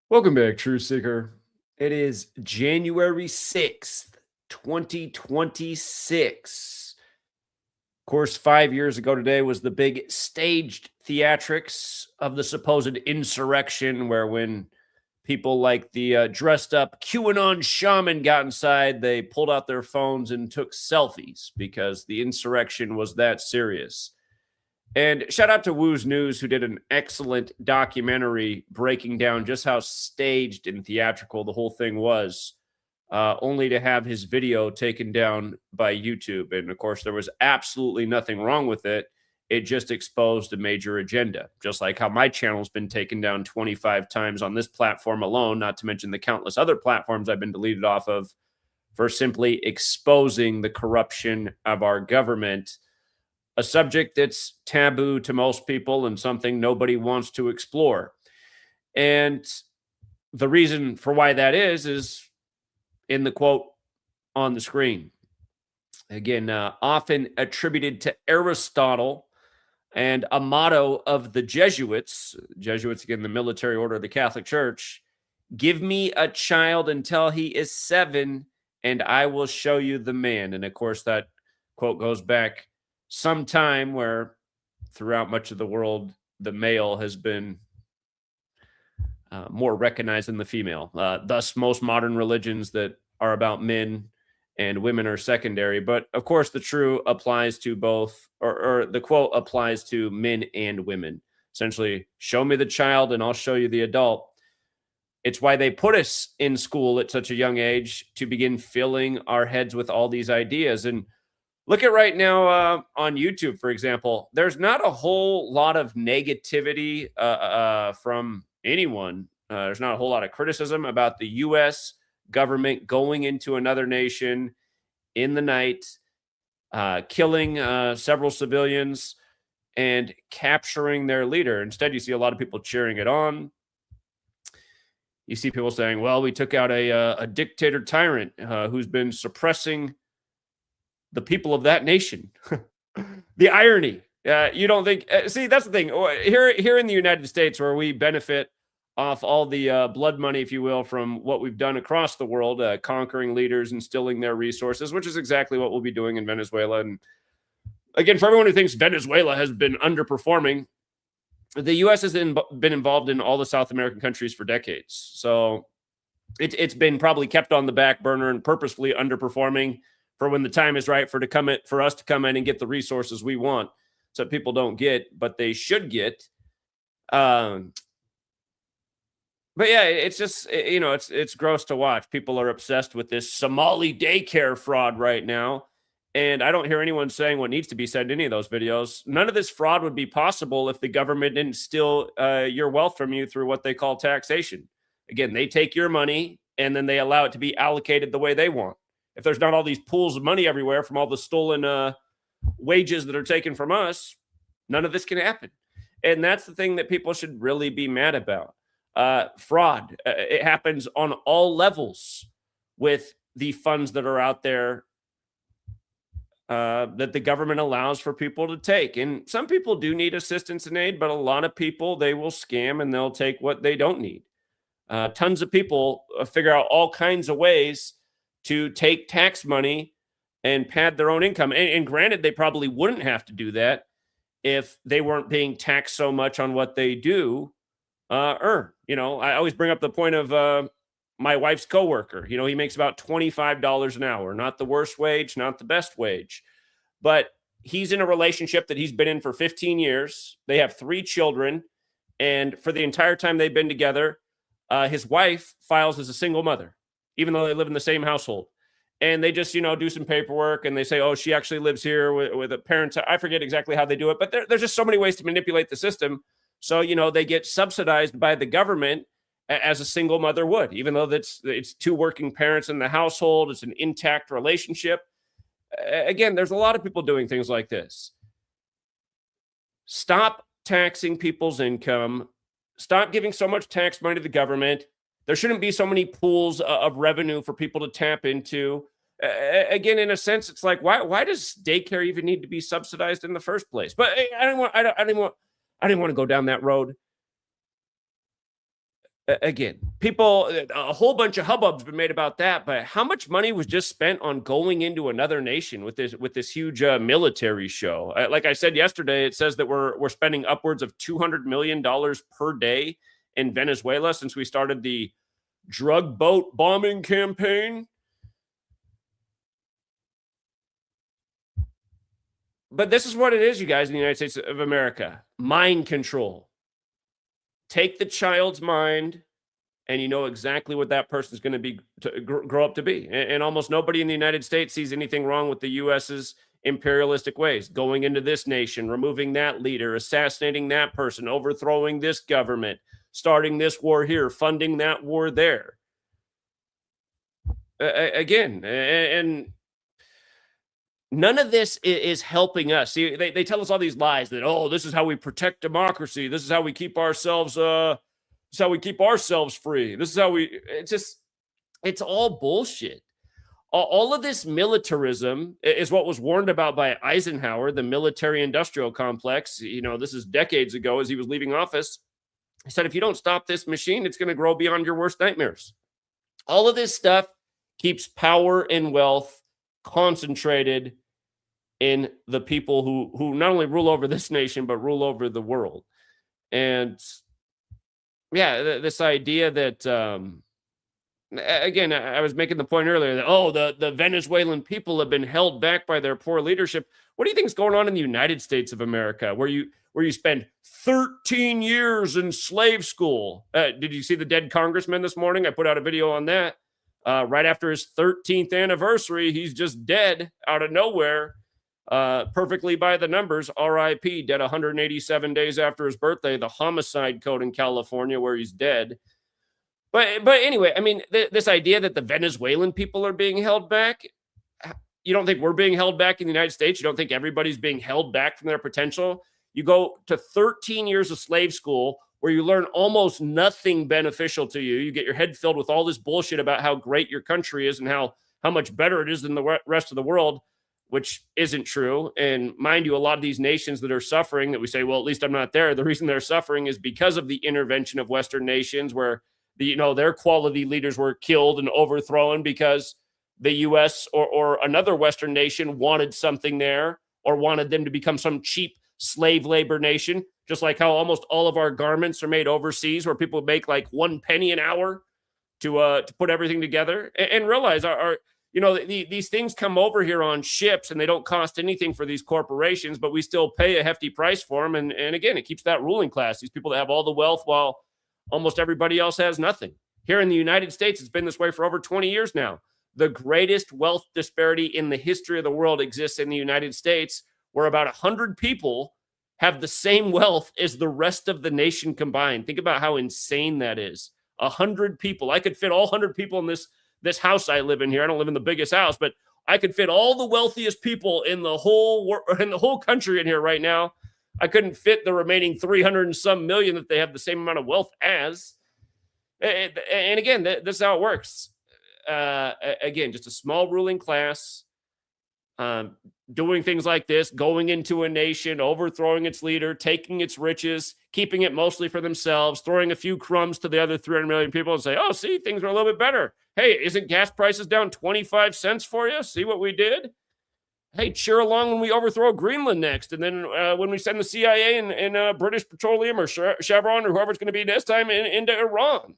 Welcome back, True Seeker. It is January 6th, 2026. Of course, 5 years ago today was the big staged theatrics of the supposed insurrection, where when people like the dressed up QAnon shaman got inside, they pulled out their phones and took selfies because the insurrection was that serious. And shout out to Woo's News, who did an excellent documentary breaking down just how staged and theatrical the whole thing was, only to have his video taken down by YouTube. And of course, there was absolutely nothing wrong with it. It just exposed a major agenda, just like how my channel's been taken down 25 times on this platform alone, not to mention the countless other platforms I've been deleted off of for simply exposing the corruption of our government, a subject that's taboo to most people and something nobody wants to explore. And the reason for why that is in the quote on the screen. Again, often attributed to Aristotle and a motto of the Jesuits, again, the military order of the Catholic Church: give me a child until he is 7 and I will show you the man. And of course, that quote goes back some time where throughout much of the world, the male has been more recognized than the female. Thus, most modern religions that are about men and women are secondary. But of course, the true applies to both, or the quote applies to men and women. Essentially, show me the child and I'll show you the adult. It's why they put us in school at such a young age, to begin filling our heads with all these ideas. And look at right now on YouTube, for example, there's not a whole lot of negativity from anyone. There's not a whole lot of criticism about the U.S. government going into another nation in the night, killing several civilians and capturing their leader. Instead, you see a lot of people cheering it on. You see people saying, well, we took out a dictator tyrant who's been suppressing the people of that nation. The irony. You don't think, see, that's the thing. Here in the United States, where we benefit off all the blood money, if you will, from what we've done across the world, conquering leaders and stealing their resources, which is exactly what we'll be doing in Venezuela. And again, for everyone who thinks Venezuela has been underperforming, the U.S. has been involved in all the South American countries for decades. So it's been probably kept on the back burner and purposefully underperforming for when the time is right for us to come in and get the resources we want. So people don't get, but they should get. But yeah, it's just, it's gross to watch. People are obsessed with this Somali daycare fraud right now. And I don't hear anyone saying what needs to be said in any of those videos. None of this fraud would be possible if the government didn't steal your wealth from you through what they call taxation. Again, they take your money and then they allow it to be allocated the way they want. If there's not all these pools of money everywhere from all the stolen wages that are taken from us, none of this can happen. And that's the thing that people should really be mad about. Fraud. It happens on all levels with the funds that are out there that the government allows for people to take. And some people do need assistance and aid, but a lot of people, they will scam and they'll take what they don't need. Tons of people figure out all kinds of ways to take tax money and pad their own income. And granted, they probably wouldn't have to do that if they weren't being taxed so much on what they do earn. I always bring up the point of my wife's coworker. He makes about $25 an hour, not the worst wage, not the best wage, but he's in a relationship that he's been in for 15 years. They have 3 children. And for the entire time they've been together, his wife files as a single mother, even though they live in the same household. And they just, do some paperwork and they say, oh, she actually lives here with a parent. I forget exactly how they do it, but there's just so many ways to manipulate the system. So, they get subsidized by the government as a single mother would, even though it's 2 working parents in the household. It's an intact relationship. Again, there's a lot of people doing things like this. Stop taxing people's income. Stop giving so much tax money to the government. There shouldn't be so many pools of revenue for people to tap into. Again, in a sense, it's like, why does daycare even need to be subsidized in the first place? But I didn't want to go down that road. Again, people, a whole bunch of hubbub's been made about that, but how much money was just spent on going into another nation with this huge military show? Like I said yesterday, it says that we're spending upwards of $200 million per day in Venezuela since we started the drug boat bombing campaign. But this is what it is, you guys, in the United States of America: mind control. Take the child's mind, and you know exactly what that person's going to be to grow up to be. And almost nobody in the United States sees anything wrong with the U.S.'s imperialistic ways. Going into this nation, removing that leader, assassinating that person, overthrowing this government, starting this war here, funding that war there. Again, and none of this is helping us. See, they tell us all these lies that, oh, this is how we protect democracy. This is how we keep ourselves this is how we keep ourselves free. This is how we it's all bullshit. All of this militarism is what was warned about by Eisenhower, the military industrial complex. You know, this is decades ago as he was leaving office. He said, if you don't stop this machine, it's going to grow beyond your worst nightmares. All of this stuff keeps power and wealth concentrated in the people who not only rule over this nation but rule over the world. And yeah, this idea that again, I was making the point earlier that, oh, the Venezuelan people have been held back by their poor leadership. What do you think is going on in the United States of America, where you spend 13 years in slave school? Did you see the dead congressman this morning? I put out a video on that. Right after his 13th anniversary, he's just dead out of nowhere, perfectly by the numbers. R.I.P. Dead 187 days after his birthday, the homicide code in California, where he's dead. But anyway, I mean, this idea that the Venezuelan people are being held back, you don't think we're being held back in the United States? You don't think everybody's being held back from their potential? You go to 13 years of slave school where you learn almost nothing beneficial to you. You get your head filled with all this bullshit about how great your country is and how much better it is than the rest of the world, which isn't true. And mind you, a lot of these nations that are suffering, that we say, well, at least I'm not there, the reason they're suffering is because of the intervention of Western nations, where their quality leaders were killed and overthrown because the U.S. or another Western nation wanted something there, or wanted them to become some cheap slave labor nation, just like how almost all of our garments are made overseas, where people make like 1 penny an hour to put everything together. And realize these things come over here on ships, and they don't cost anything for these corporations, but we still pay a hefty price for them. And again, it keeps that ruling class, these people that have all the wealth, while almost everybody else has nothing. Here in the United States, it's been this way for over 20 years now. The greatest wealth disparity in the history of the world exists in the United States, where about 100 people have the same wealth as the rest of the nation combined. Think about how insane that is. 100 people. I could fit all 100 people in this house I live in here. I don't live in the biggest house, but I could fit all the wealthiest people in the whole country in here right now. I couldn't fit the remaining 300 and some million that they have the same amount of wealth as. And again, this is how it works. Again, just a small ruling class doing things like this, going into a nation, overthrowing its leader, taking its riches, keeping it mostly for themselves, throwing a few crumbs to the other 300 million people and say, oh, see, things are a little bit better. Hey, isn't gas prices down 25 cents for you? See what we did? Hey, cheer along when we overthrow Greenland next. And then when we send the CIA and British Petroleum or Chevron or whoever's going to be this time into Iran.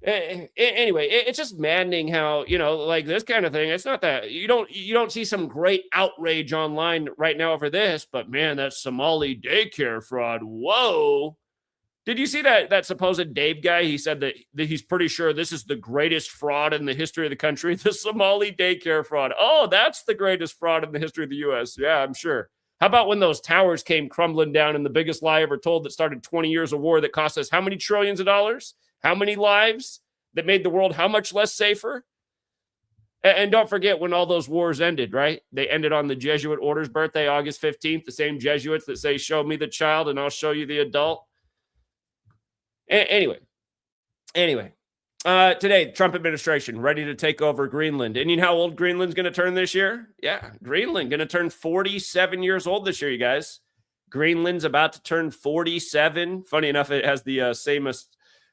Anyway, it's just maddening how, like this kind of thing. It's not that you don't see some great outrage online right now over this, but man, that Somali daycare fraud. Whoa. Did you see that supposed Dave guy? He said that he's pretty sure this is the greatest fraud in the history of the country, the Somali daycare fraud. Oh, that's the greatest fraud in the history of the U.S. Yeah, I'm sure. How about when those towers came crumbling down and the biggest lie ever told that started 20 years of war that cost us how many trillions of dollars? How many lives? That made the world how much less safer? And don't forget when all those wars ended, right? They ended on the Jesuit order's birthday, August 15th, the same Jesuits that say, show me the child and I'll show you the adult. Anyway, today, Trump administration ready to take over Greenland. And you know how old Greenland's going to turn this year? Yeah, Greenland going to turn 47 years old this year, you guys. Greenland's about to turn 47. Funny enough, it has the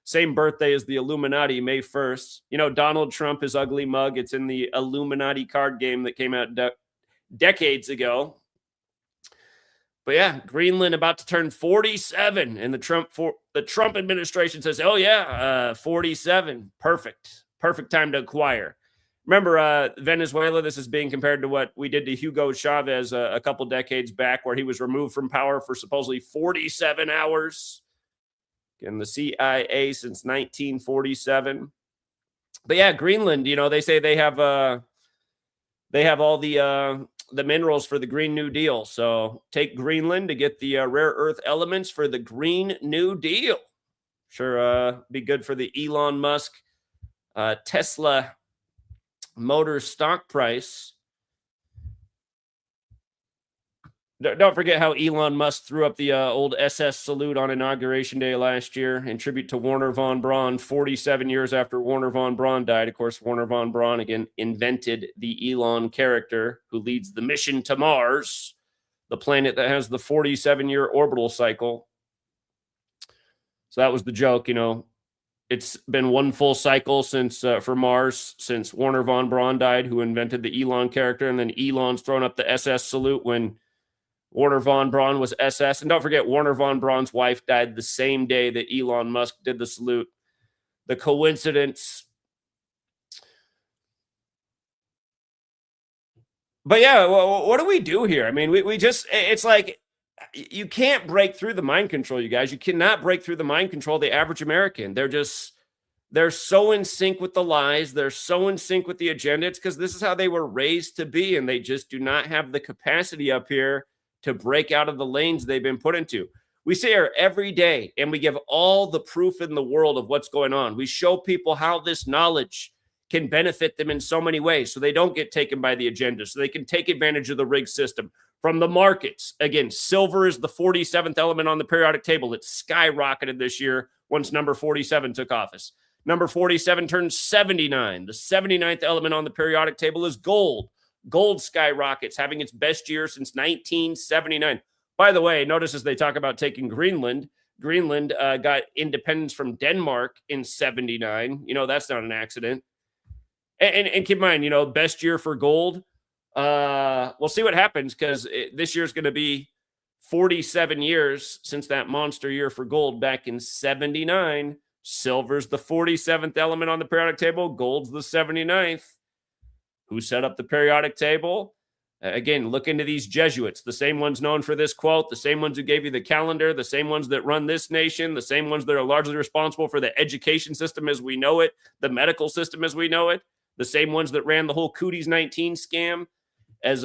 Same birthday as the Illuminati, May 1st. You know, Donald Trump, his ugly mug, it's in the Illuminati card game that came out decades ago. But yeah, Greenland about to turn 47, and the Trump administration says, "Oh yeah, 47, perfect time to acquire." Remember, Venezuela? This is being compared to what we did to Hugo Chavez a couple decades back, where he was removed from power for supposedly 47 hours. And the CIA since 1947. But yeah, Greenland. You know, they say they have all the minerals for the Green New Deal. So take Greenland to get the rare earth elements for the Green New Deal. Sure, be good for the Elon Musk Tesla Motors stock price. Don't forget how Elon Musk threw up the old SS salute on Inauguration Day last year in tribute to Wernher von Braun, 47 years after Wernher von Braun died. Of course, Wernher von Braun, again, invented the Elon character who leads the mission to Mars, the planet that has the 47-year orbital cycle. So that was the joke, you know. It's been one full cycle since for Mars since Wernher von Braun died, who invented the Elon character, and then Elon's thrown up the SS salute when Wernher von Braun was SS. And don't forget, Wernher von Braun's wife died the same day that Elon Musk did the salute. The coincidence. But yeah, well, what do we do here? I mean, we just, it's like, you can't break through the mind control, you guys. You cannot break through the mind control of the average American. They're so in sync with the lies. They're so in sync with the agenda. It's because this is how they were raised to be, and they just do not have the capacity up here to break out of the lanes they've been put into. We sit here every day and we give all the proof in the world of what's going on. We show people how this knowledge can benefit them in so many ways so they don't get taken by the agenda, so they can take advantage of the rigged system. From the markets, again, silver is the 47th element on the periodic table. It skyrocketed this year once number 47 took office. Number 47 turned 79. The 79th element on the periodic table is gold. Gold skyrockets, having its best year since 1979. By the way, notice as they talk about taking Greenland, Greenland got independence from Denmark in 79. You know, that's not an accident. And keep in mind, you know, best year for gold. We'll see what happens because this year is going to be 47 years since that monster year for gold back in 79. Silver's the 47th element on the periodic table. Gold's the 79th. Who set up the periodic table? Again, look into these Jesuits, the same ones known for this quote, the same ones who gave you the calendar, the same ones that run this nation, the same ones that are largely responsible for the education system as we know it, the medical system as we know it, the same ones that ran the whole Cooties 19 scam. As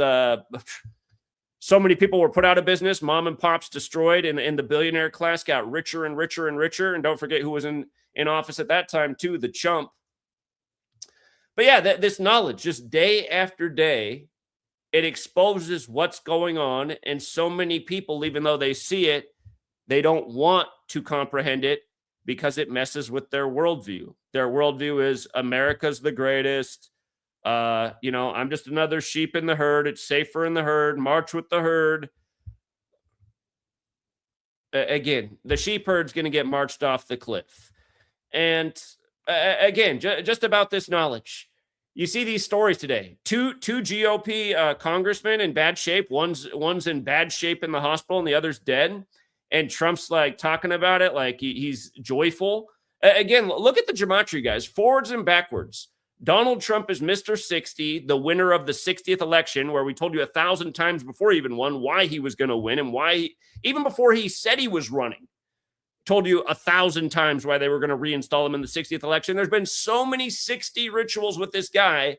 so many people were put out of business, mom and pops destroyed, and the billionaire class got richer and richer and richer. And don't forget who was in office at that time too, the chump. But yeah, this knowledge, just day after day, it exposes what's going on. And so many people, even though they see it, they don't want to comprehend it because it messes with their worldview. Their worldview is America's the greatest. You know, I'm just another sheep in the herd. It's safer in the herd. March with the herd. Again, the sheep herd's going to get marched off the cliff. And again, just about this knowledge. You see these stories today. Two GOP congressmen in bad shape. One's in bad shape in the hospital, and the other's dead. And Trump's like talking about it like he's joyful. Again, look at the gematria, guys. Forwards and backwards. Donald Trump is Mr. 60, the winner of the 60th election, where we told you 1,000 times before he even won why he was going to win and why, even before he said he was running. Told you 1,000 times why they were going to reinstall him in the 60th election. There's been so many 60 rituals with this guy.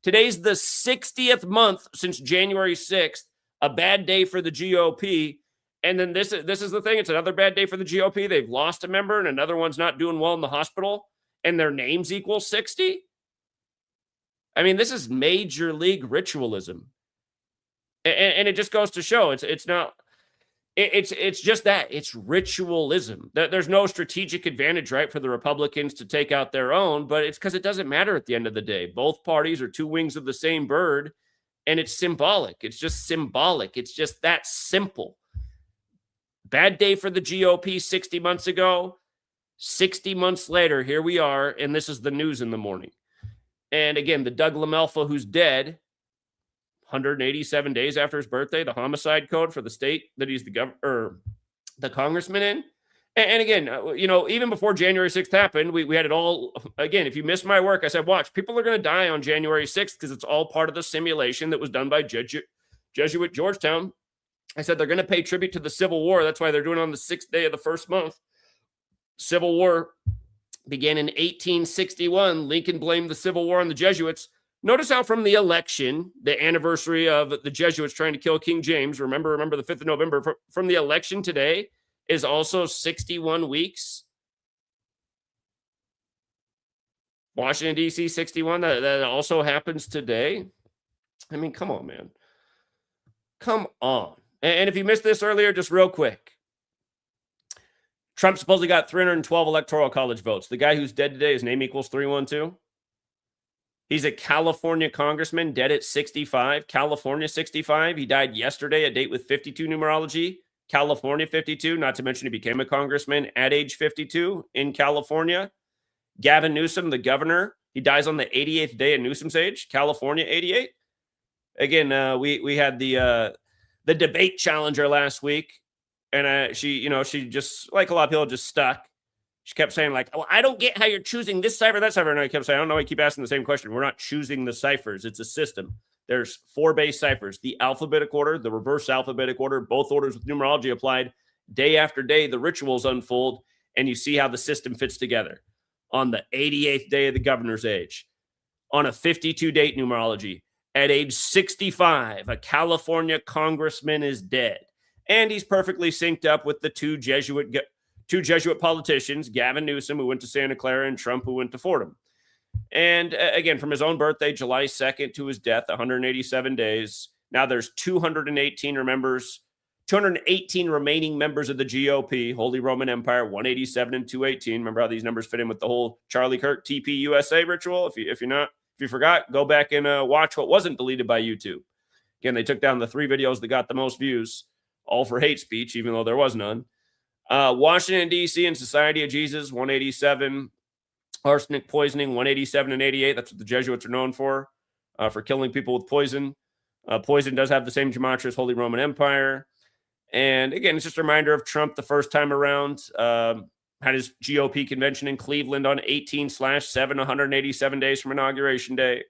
Today's the 60th month since January 6th, a bad day for the GOP. And then this is the thing. It's another bad day for the GOP. They've lost a member and another one's not doing well in the hospital and their names equal 60. I mean, this is major league ritualism. And it just goes to show it's not... It's just that. It's ritualism. There's no strategic advantage, right, for the Republicans to take out their own, but it's because it doesn't matter at the end of the day. Both parties are two wings of the same bird, and it's symbolic. It's just symbolic. It's just that simple. Bad day for the GOP 60 months ago. 60 months later, here we are, and this is the news in the morning. And again, the Doug Lamelfa, who's dead, 187 days after his birthday, the homicide code for the state that he's the congressman in. And again, even before January 6th happened, we had it all. Again, if you missed my work, I said, watch, people are going to die on January 6th because it's all part of the simulation that was done by Jesuit Georgetown. I said they're going to pay tribute to the Civil War. That's why they're doing it on the 6th day of the first month. Civil War began in 1861. Lincoln blamed the Civil War on the Jesuits. Notice how from the election, the anniversary of the Jesuits trying to kill King James, remember the 5th of November, from the election today is also 61 weeks. Washington, D.C., 61, that also happens today. I mean, come on, man. Come on. And if you missed this earlier, just real quick. Trump supposedly got 312 electoral college votes. The guy who's dead today, his name equals 312. He's a California congressman, dead at 65. California, 65. He died yesterday, a date with 52 numerology. California, 52. Not to mention he became a congressman at age 52 in California. Gavin Newsom, the governor, he dies on the 88th day of Newsom's age. California, 88. Again, we had the debate challenger last week, and she just, like a lot of people, just stuck. She kept saying, like, oh, I don't get how you're choosing this cipher, that cipher. And I kept saying, I don't know. I keep asking the same question. We're not choosing the ciphers. It's a system. There's 4 base ciphers, the alphabetic order, the reverse alphabetic order, both orders with numerology applied. Day after day, the rituals unfold, and you see how the system fits together. On the 88th day of the governor's age, on a 52-date numerology, at age 65, a California congressman is dead. And he's perfectly synced up with the two Jesuit politicians, Gavin Newsom, who went to Santa Clara, and Trump, who went to Fordham. And again, from his own birthday, July 2nd, to his death, 187 days. Now there's 218 remaining members of the GOP, Holy Roman Empire, 187 and 218. Remember how these numbers fit in with the whole Charlie Kirk TP USA ritual? If you forgot, go back and watch what wasn't deleted by YouTube. Again, they took down the 3 videos that got the most views, all for hate speech, even though there was none. Washington, D.C. and Society of Jesus, 187. Arsenic poisoning, 187 and 88. That's what the Jesuits are known for killing people with poison. Poison does have the same gematria as Holy Roman Empire. And again, it's just a reminder of Trump the first time around. Had his GOP convention in Cleveland on 18/7, 187 days from Inauguration Day.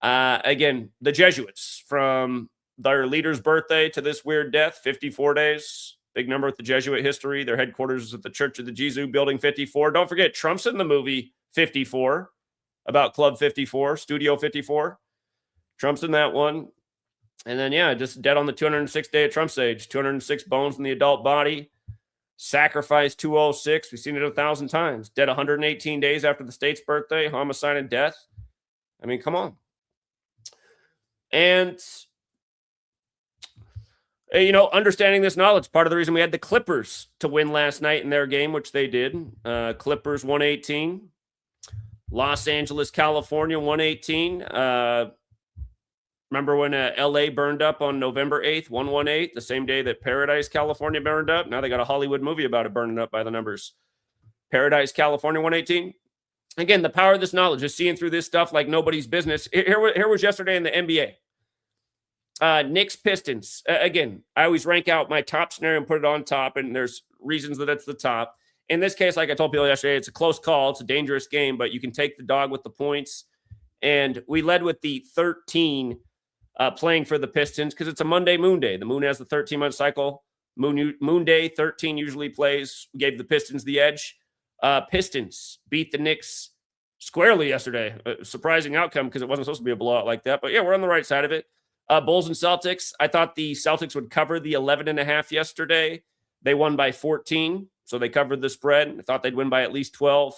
Again, the Jesuits, from their leader's birthday to this weird death, 54 days. Big number with the Jesuit history. Their headquarters is at the Church of the Jesus, Building 54. Don't forget, Trump's in the movie 54, about Club 54, Studio 54. Trump's in that one. And then, yeah, just dead on the 206th day of Trump's age. 206 bones in the adult body. Sacrifice 206. We've seen it 1,000 times. Dead 118 days after the state's birthday. Homicide and death. I mean, come on. And understanding this knowledge, part of the reason we had the Clippers to win last night in their game, which they did. Clippers 118. Los Angeles, California 118. Remember when LA burned up on November 8th, 118, the same day that Paradise, California burned up? Now they got a Hollywood movie about it burning up by the numbers. Paradise, California 118. Again, the power of this knowledge is seeing through this stuff like nobody's business. Here was yesterday in the NBA. Knicks Pistons. Again, I always rank out my top scenario and put it on top, and there's reasons that it's the top. In this case, like I told people yesterday, it's a close call. It's a dangerous game, but you can take the dog with the points. And we led with the 13 playing for the Pistons because it's a Monday moon day. The moon has the 13-month cycle. Moon day, 13 usually plays. We gave the Pistons the edge. Pistons beat the Knicks squarely yesterday. A surprising outcome because it wasn't supposed to be a blowout like that. But yeah, we're on the right side of it. Bulls and Celtics. I thought the Celtics would cover the 11.5 yesterday. They won by 14, so they covered the spread. I thought they'd win by at least 12.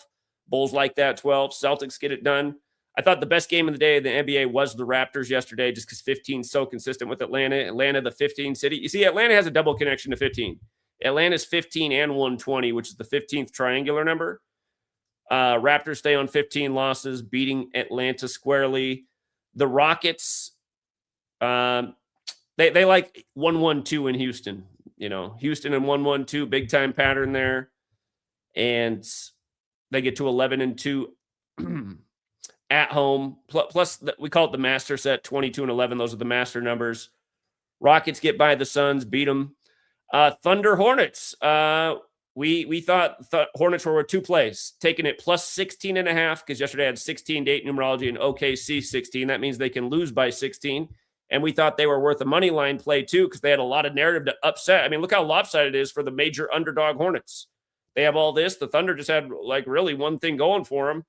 Bulls like that, 12. Celtics get it done. I thought the best game of the day in the NBA was the Raptors yesterday, just because 15 is so consistent with Atlanta. Atlanta, the 15 city. You see, Atlanta has a double connection to 15. Atlanta's 15 and 120, which is the 15th triangular number. Raptors stay on 15 losses, beating Atlanta squarely. The Rockets, they like 1-1-2 in Houston. Houston and 1-1-2, big time pattern there. and they get to 11-2 at home. Plus, we call it the master set, 22-11. Those are the master numbers. Rockets get by the Suns, beat them. Thunder Hornets. We thought Hornets were 2 plays, taking it plus 16.5 because yesterday I had 16-8 numerology and OKC 16. That means they can lose by 16. And we thought they were worth a money line play too because they had a lot of narrative to upset. I mean, look how lopsided it is for the major underdog Hornets. They have all this. The Thunder just had like really one thing going for them.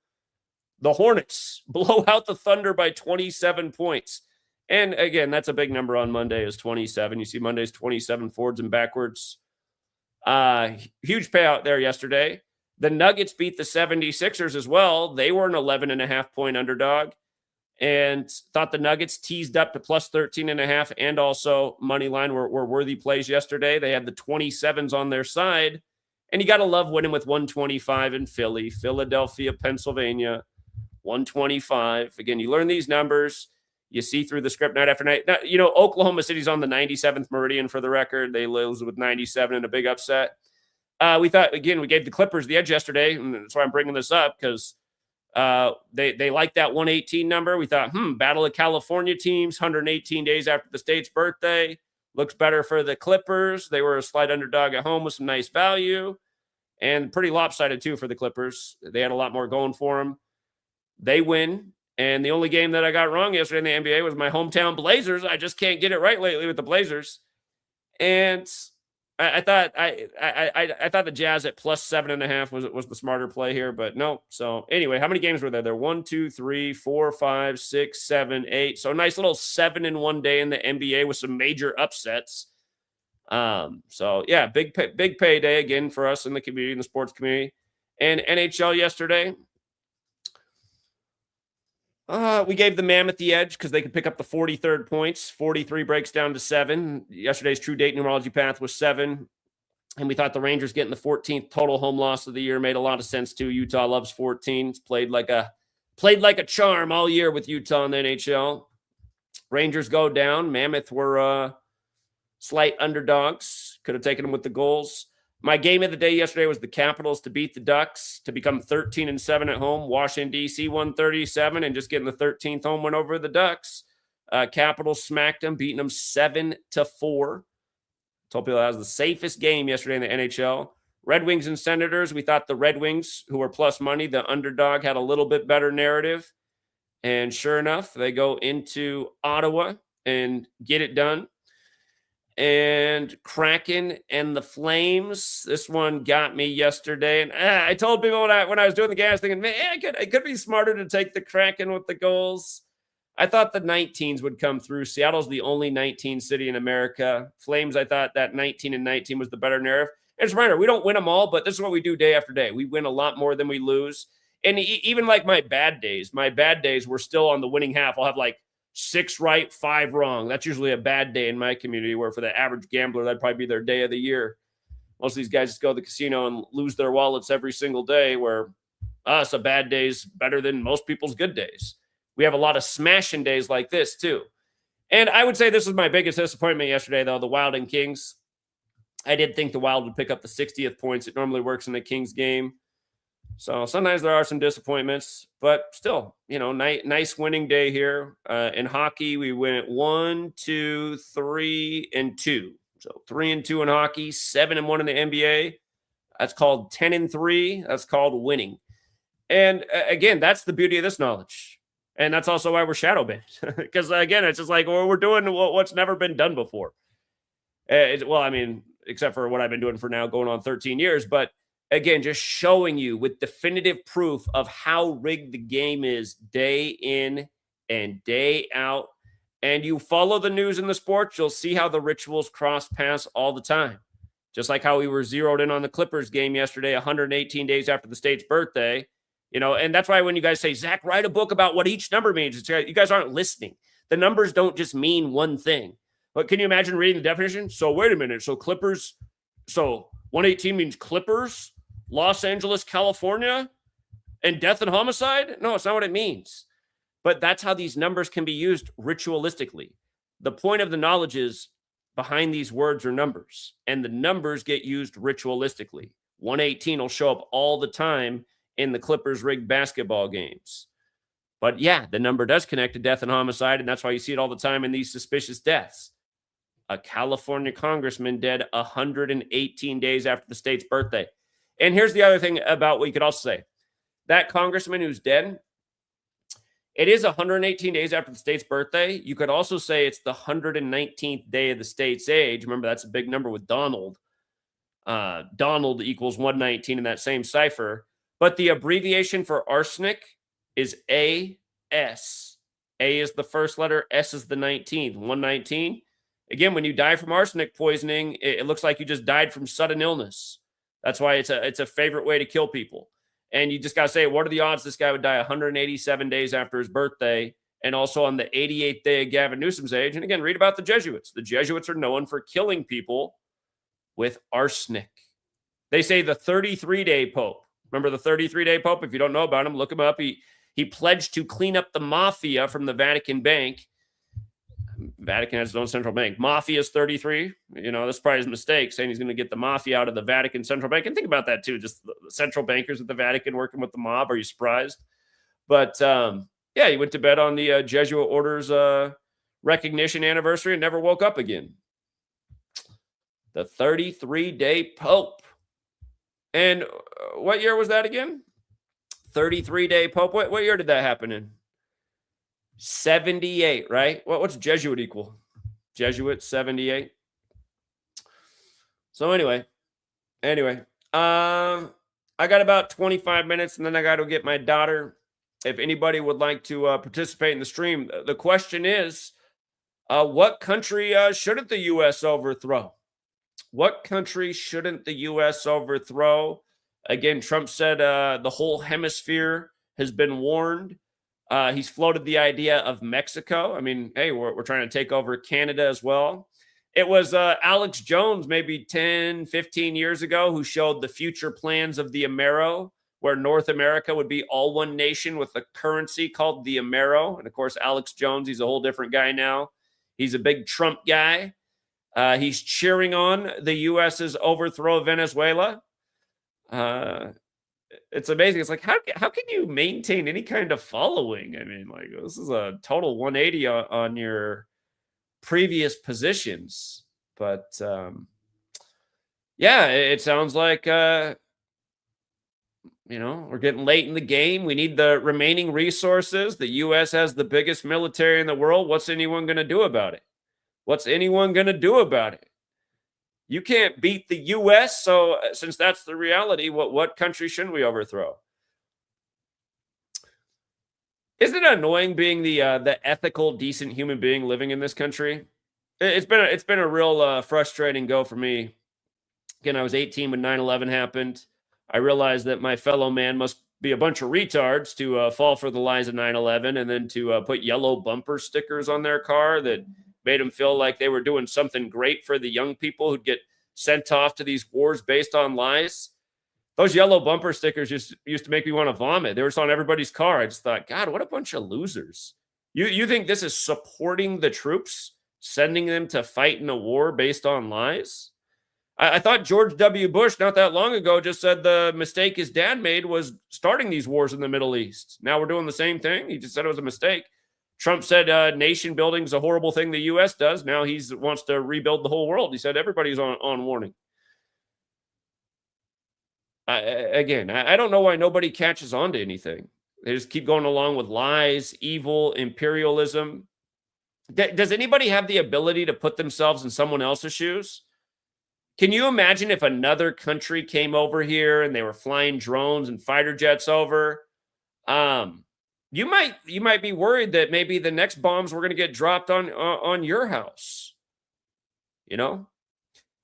The Hornets blow out the Thunder by 27 points. And again, that's a big number on Monday is 27. You see Monday's 27 forwards and backwards. Huge payout there yesterday. The Nuggets beat the 76ers as well. They were an 11.5 point underdog and thought the Nuggets teased up to plus 13.5 and also money line were worthy plays yesterday. They had the 27s on their side. And you got to love winning with 125 in Philly, Philadelphia, Pennsylvania, 125. Again, you learn these numbers. You see through the script night after night. Now, you know, Oklahoma City's on the 97th meridian for the record. They lose with 97 in a big upset. We thought, again, we gave the Clippers the edge yesterday, and that's why I'm bringing this up, because they like that 118 number. We thought, Battle of California teams, 118 days after the state's birthday. Looks better for the Clippers. They were a slight underdog at home with some nice value, and pretty lopsided, too, for the Clippers. They had a lot more going for them. They win. And the only game that I got wrong yesterday in the NBA was my hometown Blazers. I just can't get it right lately with the Blazers. And I thought the Jazz at plus 7.5 was the smarter play here, but no. So anyway, how many games were there? There 1, 2, 3, 4, 5, 6, 7, 8. So a nice little 7 in one day in the NBA with some major upsets. So yeah, big payday again for us in the community, in the sports community. And NHL yesterday. We gave the Mammoth the edge because they could pick up the 43rd points. 43 breaks down to 7. Yesterday's true date numerology path was 7. And we thought the Rangers getting the 14th total home loss of the year made a lot of sense too. Utah loves 14. It's played like a charm all year with Utah in the NHL. Rangers go down. Mammoth were slight underdogs. Could have taken them with the goals. My game of the day yesterday was the Capitals to beat the Ducks to become 13-7 at home. Washington, D.C. 137 and just getting the 13th home win over the Ducks. Capitals smacked them, beating them 7-4. Told people that was the safest game yesterday in the NHL. Red Wings and Senators, we thought the Red Wings, who were plus money, the underdog, had a little bit better narrative. And sure enough, they go into Ottawa and get it done. And Kraken and the Flames. This one got me yesterday. And I told people when I was doing the game, I was thinking, man, I could be smarter to take the Kraken with the goals. I thought the 19s would come through. Seattle's the only 19 city in America. Flames, I thought that 19-19 was the better narrative. And it's a reminder, we don't win them all, but this is what we do day after day. We win a lot more than we lose. And even like my bad days were still on the winning half. I'll have like 6 right, 5 wrong. That's usually a bad day in my community, where for the average gambler, that'd probably be their day of the year. Most of these guys just go to the casino and lose their wallets every single day, where us, a bad day's better than most people's good days. We have a lot of smashing days like this too. And I would say this was my biggest disappointment yesterday, though, the Wild and Kings. I did think the Wild would pick up the 60th points. It normally works in the Kings game. So sometimes there are some disappointments, but still, nice winning day here. In hockey, we went 1, 2, 3, and 2. So 3 and 2 in hockey, 7 and 1 in the NBA. That's called 10 and 3. That's called winning. And again, that's the beauty of this knowledge. And that's also why we're shadow banned. Because again, it's just like, we're doing what's never been done before. Except for what I've been doing for now going on 13 years, but again, just showing you with definitive proof of how rigged the game is day in and day out. And you follow the news in the sports, you'll see how the rituals cross paths all the time. Just like how we were zeroed in on the Clippers game yesterday, 118 days after the state's birthday. And that's why when you guys say, Zach, write a book about what each number means, you guys aren't listening. The numbers don't just mean one thing. But can you imagine reading the definition? So wait a minute. So Clippers, so 118 means Clippers, Los Angeles, California, and death and homicide? No, it's not what it means. But that's how these numbers can be used ritualistically. The point of the knowledge is behind these words or numbers, and the numbers get used ritualistically. 118 will show up all the time in the Clippers rigged basketball games. But yeah, the number does connect to death and homicide, and that's why you see it all the time in these suspicious deaths. A California congressman dead 118 days after the state's birthday. And here's the other thing about what you could also say. That congressman who's dead, it is 118 days after the state's birthday. You could also say it's the 119th day of the state's age. Remember, that's a big number with Donald. Donald equals 119 in that same cipher. But the abbreviation for arsenic is AS. A is the first letter, S is the 19th. 119. Again, when you die from arsenic poisoning, it looks like you just died from sudden illness. That's why it's a favorite way to kill people. And you just got to say, what are the odds this guy would die 187 days after his birthday and also on the 88th day of Gavin Newsom's age? And again, read about the Jesuits. The Jesuits are known for killing people with arsenic. They say the 33-day Pope. Remember the 33-day Pope? If you don't know about him, look him up. He pledged to clean up the mafia from the Vatican Bank. Vatican has its own central bank. Mafia's 33. That's probably his mistake, saying he's going to get the mafia out of the Vatican central bank. And think about that, too. Just the central bankers at the Vatican working with the mob. Are you surprised? But, yeah, he went to bed on the Jesuit order's recognition anniversary and never woke up again. The 33-day Pope. And what year was that again? 33-day Pope. What year did that happen in? 78, right? What's Jesuit equal? Jesuit, 78. So anyway, I got about 25 minutes and then I got to get my daughter. If anybody would like to participate in the stream, the question is, what country shouldn't the U.S. overthrow? What country shouldn't the U.S. overthrow? Again, Trump said the whole hemisphere has been warned. He's floated the idea of Mexico. I mean, hey, we're trying to take over Canada as well. It was Alex Jones maybe 10, 15 years ago who showed the future plans of the Amero, where North America would be all one nation with a currency called the Amero. And of course, Alex Jones, he's a whole different guy now. He's a big Trump guy. He's cheering on the U.S.'s overthrow of Venezuela. It's amazing. It's like, how can you maintain any kind of following? I mean, like, this is a total 180 on your previous positions. But yeah, it sounds like we're getting late in the game. We need the remaining resources. The U.S. has the biggest military in the world. What's anyone going to do about it? What's anyone going to do about it? You can't beat the U.S., so since that's the reality, what country shouldn't we overthrow? Isn't it annoying being the ethical, decent human being living in this country? It's been a real frustrating go for me. Again, I was 18 when 9/11 happened. I realized that my fellow man must be a bunch of retards to fall for the lies of 9/11 and then to put yellow bumper stickers on their car that made them feel like they were doing something great for the young people who'd get sent off to these wars based on lies. Those yellow bumper stickers just used to make me want to vomit. They were just on everybody's car. I just thought, God, what a bunch of losers. You think this is supporting the troops, sending them to fight in a war based on lies? I thought George W. Bush, not that long ago, just said the mistake his dad made was starting these wars in the Middle East. Now we're doing the same thing. He just said it was a mistake. Trump said nation building is a horrible thing the U.S. does. Now he wants to rebuild the whole world. He said everybody's on warning. I don't know why nobody catches on to anything. They just keep going along with lies, evil, imperialism. Does anybody have the ability to put themselves in someone else's shoes? Can you imagine if another country came over here and they were flying drones and fighter jets over? You might be worried that maybe the next bombs were going to get dropped on your house.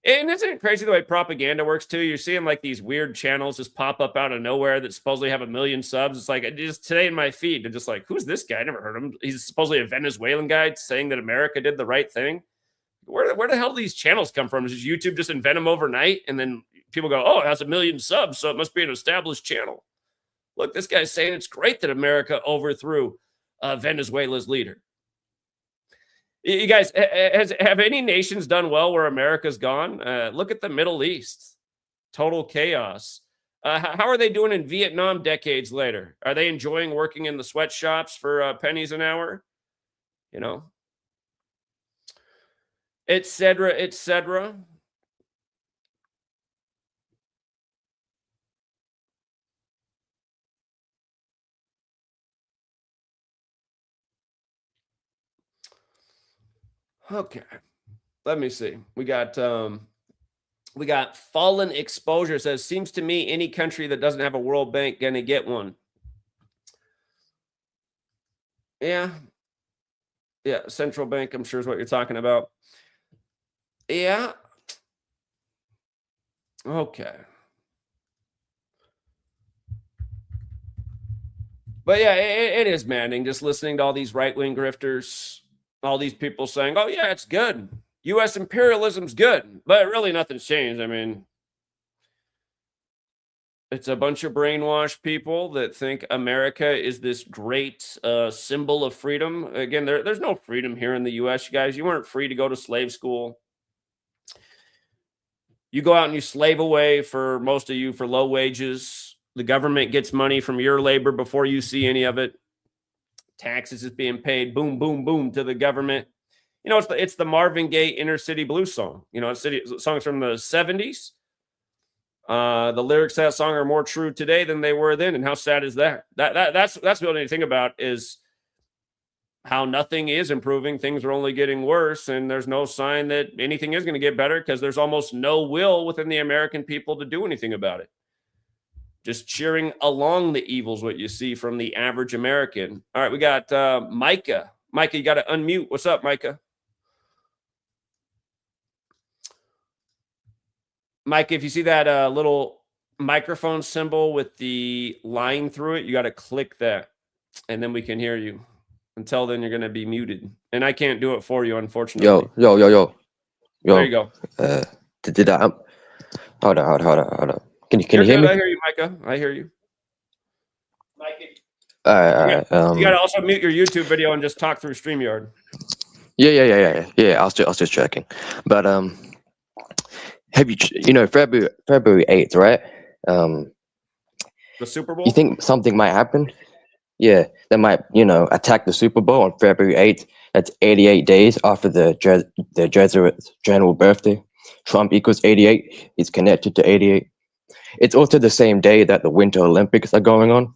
And isn't it crazy the way propaganda works too? You're seeing like these weird channels just pop up out of nowhere that supposedly have 1 million subs. It's like just today in my feed, and just like, who's this guy? I never heard of him. He's supposedly a Venezuelan guy saying that America did the right thing. Where the hell do these channels come from? Does YouTube just invent them overnight? And then people go, oh, it has 1 million subs, so it must be an established channel. Look, this guy's saying it's great that America overthrew Venezuela's leader. You guys, have any nations done well where America's gone? Look at the Middle East. Total chaos. How are they doing in Vietnam decades later? Are they enjoying working in the sweatshops for pennies an hour? You know, et cetera, et cetera. Okay, let me see. We got fallen exposure. Says seems to me any country that doesn't have a World Bank gonna get one. Yeah, yeah. Central bank, I'm sure is what you're talking about. Yeah. Okay. But yeah, it is maddening just listening to all these right wing grifters, all these people saying, "Oh yeah, it's good. U.S. imperialism's good," but really nothing's changed. I mean, it's a bunch of brainwashed people that think America is this great symbol of freedom. Again, there's no freedom here in the U.S. You guys, you weren't free to go to slave school. You go out and you slave away for most of you for low wages. The government gets money from your labor before you see any of it. Taxes is being paid, boom, boom, boom, to the government. You know, it's the Marvin Gaye Inner City Blues song. You know, it's songs from the 70s. The lyrics to that song are more true today than they were then. And how sad is that? That's what I need to think about is how nothing is improving. Things are only getting worse. And there's no sign that anything is going to get better because there's almost no will within the American people to do anything about it. Just cheering along the evils, what you see from the average American. All right, we got Micah. Micah, you got to unmute. What's up, Micah? Micah, if you see that little microphone symbol with the line through it, you got to click that, and then we can hear you. Until then, you're going to be muted, and I can't do it for you, unfortunately. Yo. There you go. Did I? Hold on. Can you hear me? I hear you, Micah. I hear you. All right. You got to also mute your YouTube video and just talk through StreamYard. Yeah. I was just checking. But have you know February 8th, right? The Super Bowl. You think something might happen? Yeah, they might attack the Super Bowl on February 8th. That's 88 days after the Jesuit's general birthday. Trump equals 88. He's connected to 88. It's also the same day that the Winter Olympics are going on.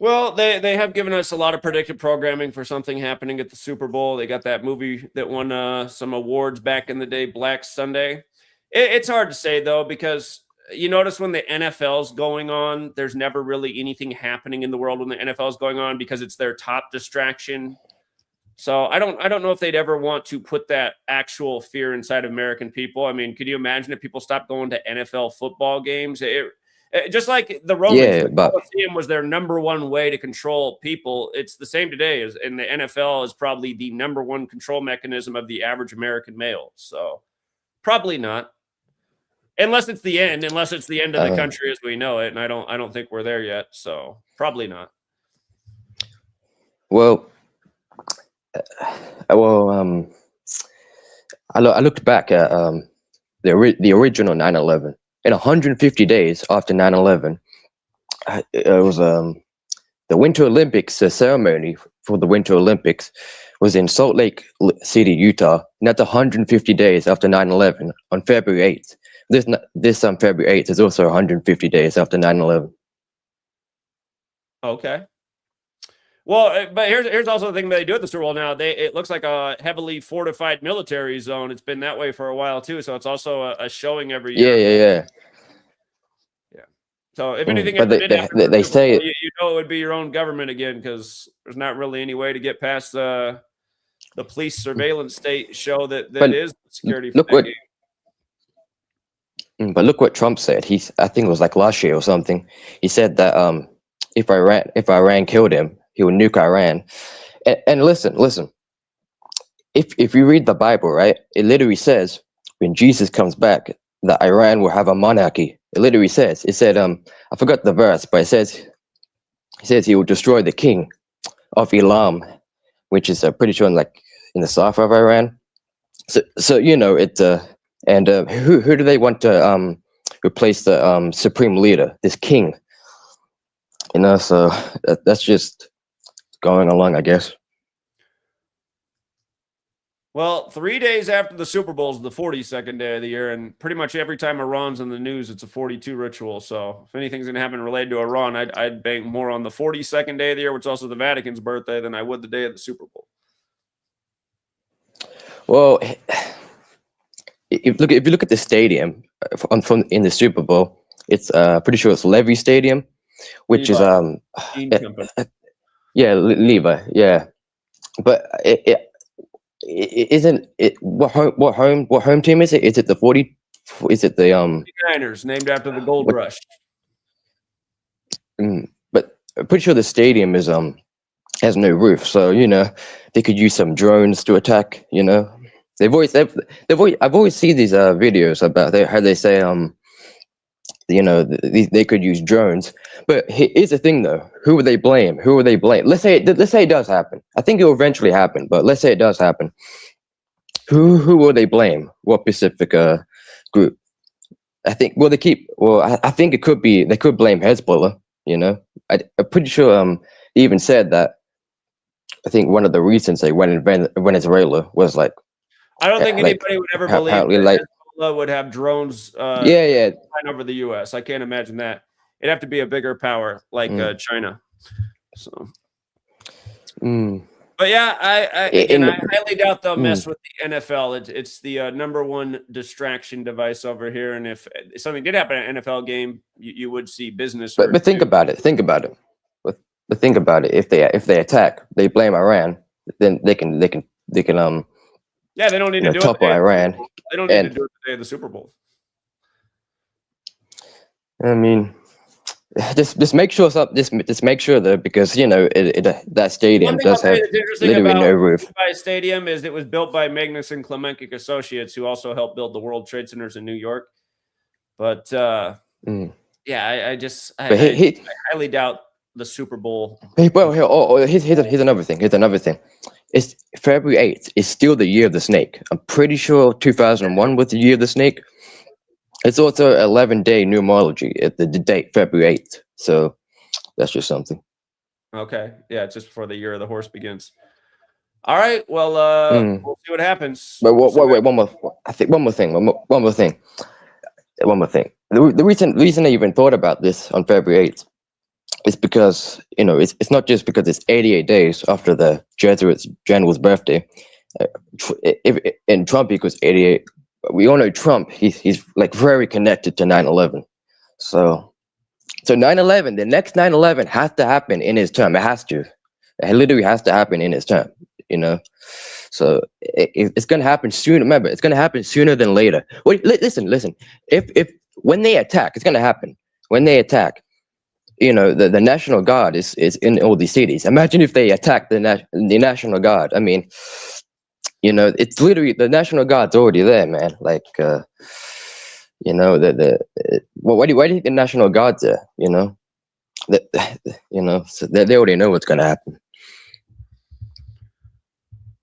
Well, they have given us a lot of predictive programming for something happening at the Super Bowl. They got that movie that won some awards back in the day, Black Sunday. It's hard to say, though, because you notice when the NFL is going on, there's never really anything happening in the world when the NFL is going on because it's their top distraction. So I don't know if they'd ever want to put that actual fear inside of American people. I mean, could you imagine if people stopped going to NFL football games? Just like the Romans, the Colosseum was their number one way to control people. It's the same today, and the NFL is probably the number one control mechanism of the average American male. So probably not, unless it's the end of the country as we know it. And I don't think we're there yet. So probably not. Well, I looked back at the original 9/11. In 150 days after 9/11, it was the Winter Olympics. The ceremony for the Winter Olympics was in Salt Lake City, Utah, and that's 150 days after 9/11 on February 8th. This on February 8th is also 150 days after 9/11. Okay. Well, but here's also the thing that they do at the Super Bowl now. It looks like a heavily fortified military zone. It's been that way for a while too, so it's also a showing every year. Yeah. So if anything, they say you know it would be your own government again because there's not really any way to get past the police surveillance state show that is security. But look what Trump said. I think it was like last year or something. He said that if Iran killed him, he would nuke Iran. And listen. If you read the Bible, right, it literally says when Jesus comes back that Iran will have a monarchy. It literally says. It said I forgot the verse, but it says he will destroy the king of Elam, which is pretty sure in the south of Iran. So you know it. And who do they want to replace the supreme leader, this king? You know, so that's just going along, I guess. Well, 3 days after the Super Bowl is the 42nd day of the year, and pretty much every time Iran's in the news, it's a 42 ritual. So if anything's going to happen related to Iran, I'd bank more on the 42nd day of the year, which is also the Vatican's birthday, than I would the day of the Super Bowl. Well, if you look at the stadium from in the Super Bowl, it's pretty sure it's Levy Stadium, which Levi. is yeah, Levi, yeah. But isn't it what home team is it? Is it the 40? Is it the 49ers, named after the gold rush. But I'm pretty sure the stadium is has no roof, so you know they could use some drones to attack. You know, I've always seen these videos about how they say you know they could use drones. But here's the thing though, who would they blame? Who would they blame? Let's say it does happen. I think it will eventually happen, but let's say it does happen. Who will they blame? What specific group? I think I think it could be, they could blame Hezbollah. You know, I'm pretty sure he even said that. I think one of the reasons they went in Venezuela was like, I don't think anybody would ever believe that Hezbollah would have drones flying over the U.S. I can't imagine that. It'd have to be a bigger power like China. So, but yeah, I highly doubt they'll mess with the NFL. It's the #1 distraction device over here. And if something did happen at an NFL game, you would see business. But think about it. But think about it. If they attack, they blame Iran. Then they can yeah, they don't need to do topple Iran. They don't need to do it the day of the Super Bowl. I mean, just make sure just make sure though, because you know that stadium does have literally no roof. The stadium is it was built by Magnus and Klemenkic Associates, who also helped build the World Trade Centers in New York. But yeah, I highly doubt the Super Bowl. Well, here's another thing. It's February 8th. It's still the year of the snake. I'm pretty sure 2001 was the year of the snake. It's also 11-day numerology at the date February 8th. So that's just something. Okay. Yeah, it's just before the year of the horse begins. All right. Well, we'll see what happens. But wait, one more. I think one more thing. The reason I even thought about this on February 8th is because, you know, it's not just because it's 88 days after the Jesuits general's birthday. And Trump equals 88. We all know Trump. He's like very connected to 9/11. So 9/11, the next 9/11 has to happen in his term. It has to. It literally has to happen in his term. You know. So it's gonna happen soon. Remember, it's gonna happen sooner than later. Wait, listen. If when they attack, it's gonna happen. When they attack, you know, the National Guard is in all these cities. Imagine if they attack the National Guard. I mean, you know, it's literally the National Guard's already there, man. Like, you know, why do you think the National Guard's there? You know, you know, so they already know what's gonna happen.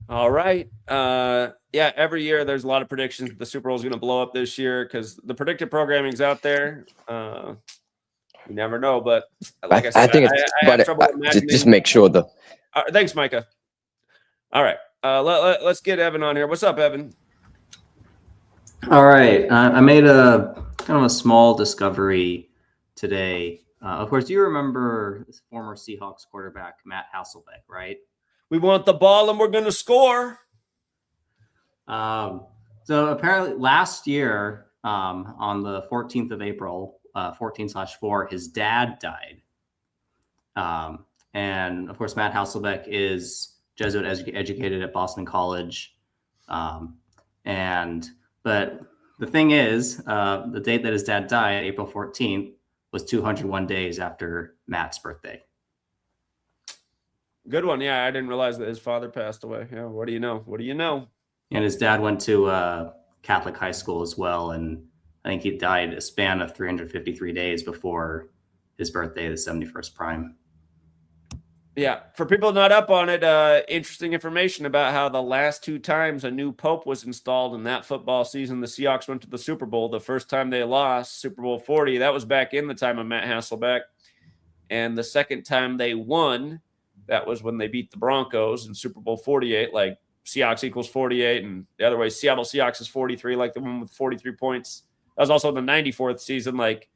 All right. Yeah, every year there's a lot of predictions that the Super Bowl is going to blow up this year because the predictive programming's out there. You never know, but like I said, I think I have trouble imagining. Just make sure though. Thanks, Micah. All right. Let's get Evan on here. What's up, Evan? All right. I made a kind of a small discovery today. Of course, you remember this former Seahawks quarterback, Matt Hasselbeck, right? We want the ball and we're going to score. So apparently last year, on the 14th of April, 14/4, his dad died. And of course, Matt Hasselbeck is Jesuit educated at Boston College. But the thing is, the date that his dad died, April 14th, was 201 days after Matt's birthday. Good one. Yeah, I didn't realize that his father passed away. Yeah, what do you know? And his dad went to Catholic high school as well, and I think he died a span of 353 days before his birthday, the 71st prime. Yeah, for people not up on it, interesting information about how the last 2 times a new pope was installed in that football season, the Seahawks went to the Super Bowl. The first time they lost, Super Bowl 40, that was back in the time of Matt Hasselbeck. And the second time they won, that was when they beat the Broncos in Super Bowl 48, like Seahawks equals 48, and the other way, Seattle Seahawks is 43, like the one with 43 points. That was also the 94th season, like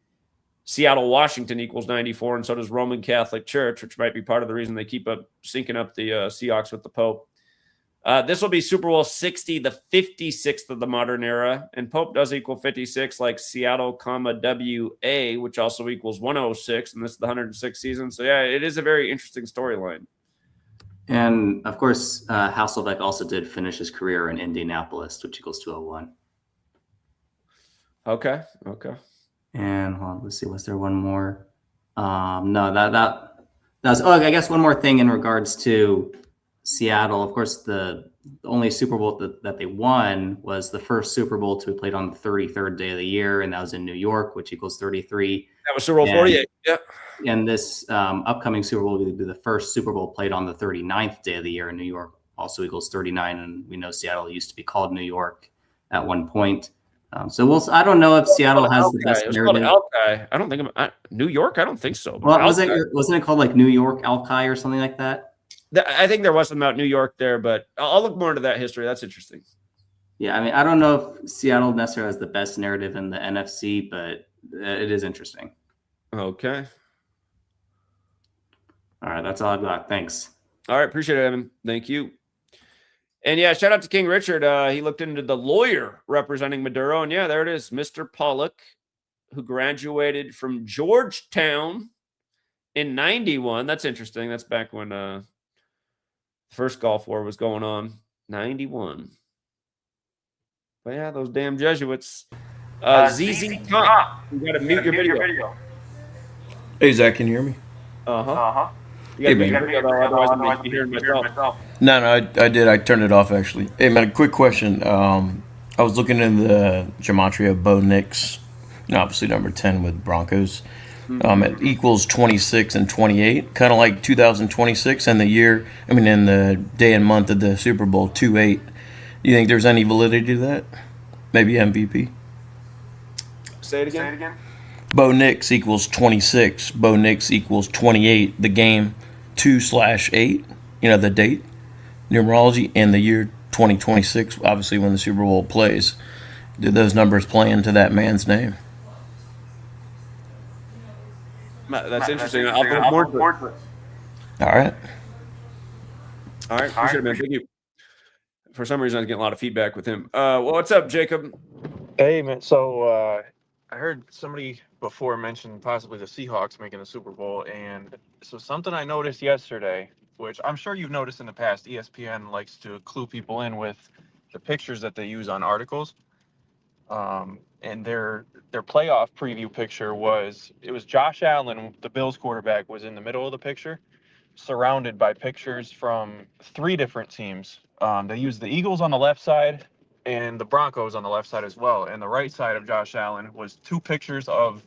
Seattle, Washington equals 94, and so does Roman Catholic Church, which might be part of the reason they keep syncing up the Seahawks with the Pope. This will be Super Bowl 60, the 56th of the modern era, and Pope does equal 56, like Seattle, WA, which also equals 106, and this is the 106th season. So yeah, it is a very interesting storyline. And of course, Hasselbeck also did finish his career in Indianapolis, which equals 201. Okay. And hold on, let's see, was there one more? No, that's. Oh, I guess one more thing in regards to Seattle. Of course, the only Super Bowl that they won was the first Super Bowl to be played on the 33rd day of the year, and that was in New York, which equals 33. That was Super Bowl 48. Yeah. And this upcoming Super Bowl will be the first Super Bowl played on the 39th day of the year in New York, also equals 39. And we know Seattle used to be called New York at one point. So I don't know if Seattle has the best narrative. I don't think New York. I don't think so. Well, wasn't it called like New York Alki or something like that? I think there was something about New York there, but I'll look more into that history. That's interesting. Yeah, I mean, I don't know if Seattle necessarily has the best narrative in the NFC, but it is interesting. Okay. All right, that's all I've got. Thanks. All right, appreciate it, Evan. Thank you. And yeah, shout out to King Richard. He looked into the lawyer representing Maduro. And yeah, there it is. Mr. Pollock, who graduated from Georgetown in 91. That's interesting. That's back when the first Gulf War was going on. 91. But yeah, those damn Jesuits. ZZ Top. You got to mute your video. Hey, Zach, can you hear me? Uh-huh. You got to mute your video, though. Otherwise, I'm going to be hearing myself. No, I did. I turned it off, actually. Hey, man, a quick question. I was looking in the Gematria Bo Nix, obviously number 10 with Broncos. It equals 26 and 28, kind of like 2026 and the year, in the day and month of the Super Bowl, 2-8. Do you think there's any validity to that? Maybe MVP? Say it again. Bo Nix equals 26. Bo Nix equals 28. The game 2/8, the date, numerology, and the year 2026, obviously when the Super Bowl plays. Do those numbers play into that man's name? That's interesting. I'll put more to it. All right. Appreciate it, man. Thank you. For some reason, I was getting a lot of feedback with him. Well, what's up, Jacob? Hey, man. So I heard somebody before mention possibly the Seahawks making the Super Bowl. And so something I noticed yesterday, which I'm sure you've noticed in the past, ESPN likes to clue people in with the pictures that they use on articles. And their playoff preview picture was Josh Allen, the Bills quarterback, was in the middle of the picture, surrounded by pictures from 3 different teams. They used the Eagles on the left side and the Broncos on the left side as well. And the right side of Josh Allen was 2 pictures of,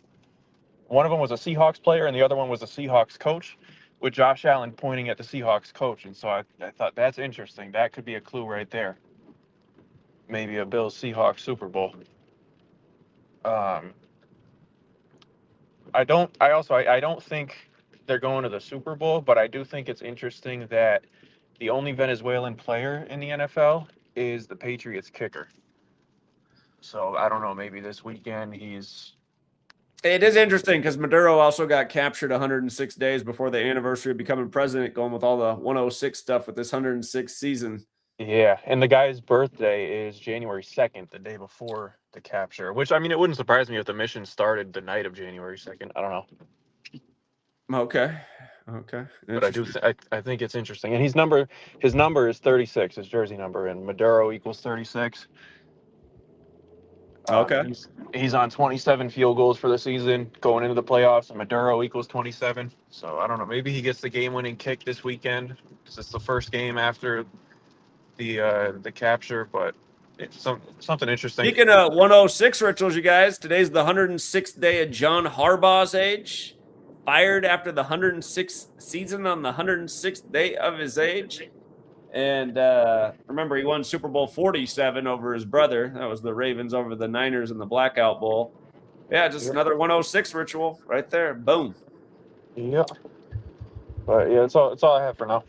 one of them was a Seahawks player and the other one was a Seahawks coach, with Josh Allen pointing at the Seahawks coach. And so I thought that's interesting. That could be a clue right there. Maybe a Bills-Seahawks Super Bowl. I don't think they're going to the Super Bowl, but I do think it's interesting that the only Venezuelan player in the NFL is the Patriots kicker. So I don't know, maybe this weekend It is interesting because Maduro also got captured 106 days before the anniversary of becoming president, going with all the 106 stuff with this 106 season. Yeah, and the guy's birthday is January 2nd, the day before the capture, which, it wouldn't surprise me if the mission started the night of January 2nd. I don't know. Okay. But I think it's interesting. And his number is 36, his jersey number, and Maduro equals 36. Okay. He's on 27 field goals for the season going into the playoffs, and Maduro equals 27. So I don't know. Maybe he gets the game-winning kick this weekend because it's the first game after the capture, but it's something interesting. Speaking of 106 rituals, you guys, today's the 106th day of John Harbaugh's age. fired after the 106th season on the 106th day of his age. And remember, he won Super Bowl 47 over his brother. That was the Ravens over the Niners in the Blackout Bowl. Yeah, just another 106 ritual right there. Boom. Yeah. But yeah, it's all I have for now.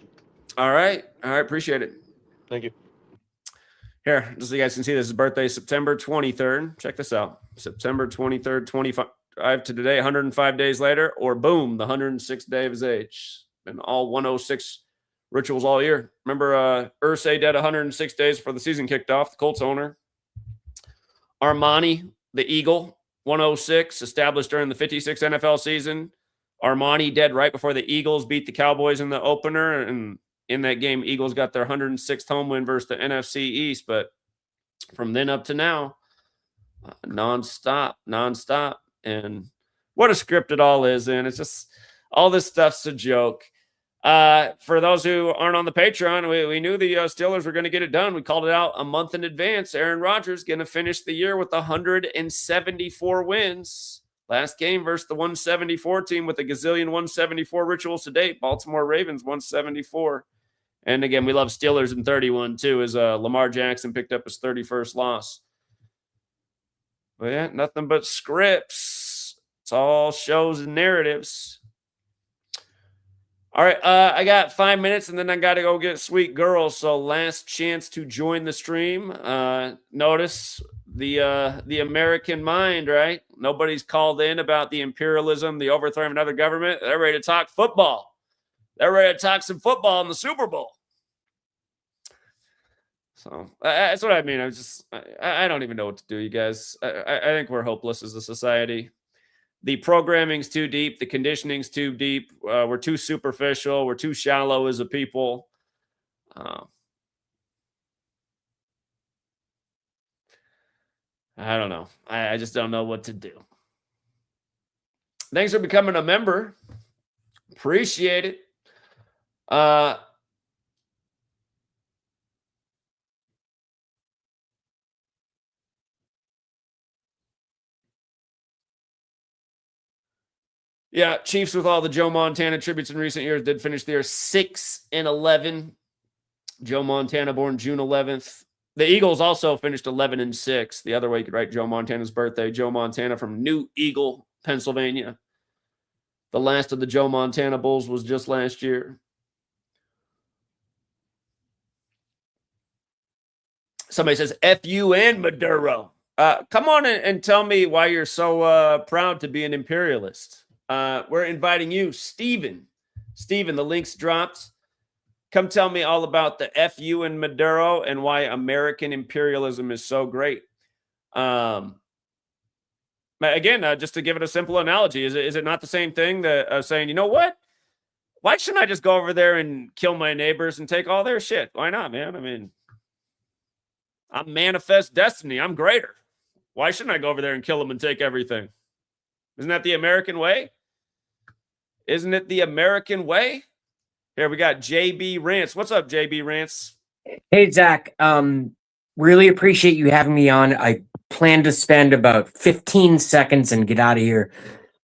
All right. Appreciate it. Thank you. Here, just so you guys can see, this is birthday, September 23rd. Check this out. September 23rd, 25 to today, 105 days later, or boom, the 106th day of his age. Been all 106 rituals all year. Remember, Irsay dead 106 days before the season kicked off, the Colts owner. Armani, the Eagle, 106, established during the 56 NFL season. Armani dead right before the Eagles beat the Cowboys in the opener. And in that game, Eagles got their 106th home win versus the NFC East. But from then up to now, nonstop. And what a script it all is. And it's just, all this stuff's a joke. For those who aren't on the Patreon, we knew the Steelers were going to get it done. We called it out a month in advance. Aaron Rodgers going to finish the year with 174 wins. Last game versus the 174 team with a gazillion 174 rituals to date. Baltimore Ravens 174. And again, we love Steelers in 31 too, as Lamar Jackson picked up his 31st loss. But yeah, nothing but scripts. It's all shows and narratives. All right, I got 5 minutes, and then I got to go get Sweet Girl. So last chance to join the stream. Notice the American mind, right? Nobody's called in about the imperialism, the overthrow of another government. They're ready to talk football. They're ready to talk some football in the Super Bowl. So that's what I mean. I don't even know what to do, you guys. I think we're hopeless as a society. The programming's too deep. The conditioning's too deep. We're too superficial. We're too shallow as a people. I don't know. I just don't know what to do. Thanks for becoming a member. Appreciate it. Yeah, Chiefs with all the Joe Montana tributes in recent years did finish the year 6-11. Joe Montana born June 11th. The Eagles also finished 11-6. The other way you could write Joe Montana's birthday. Joe Montana from New Eagle, Pennsylvania. The last of the Joe Montana Bulls was just last year. Somebody says, F you and Maduro. Come on and tell me why you're so proud to be an imperialist. We're inviting you, Steven. Steven, the link's dropped. Come tell me all about the FU and Maduro and why American imperialism is so great. Again, just to give it a simple analogy, is it not the same thing that saying, you know what? Why shouldn't I just go over there and kill my neighbors and take all their shit? Why not, man? I mean, I'm manifest destiny. I'm greater. Why shouldn't I go over there and kill them and take everything? Isn't that the American way? Isn't it the American way? Here we got JB Rants. What's up, JB Rants? Hey, Zach. Really appreciate you having me on. I plan to spend about 15 seconds and get out of here.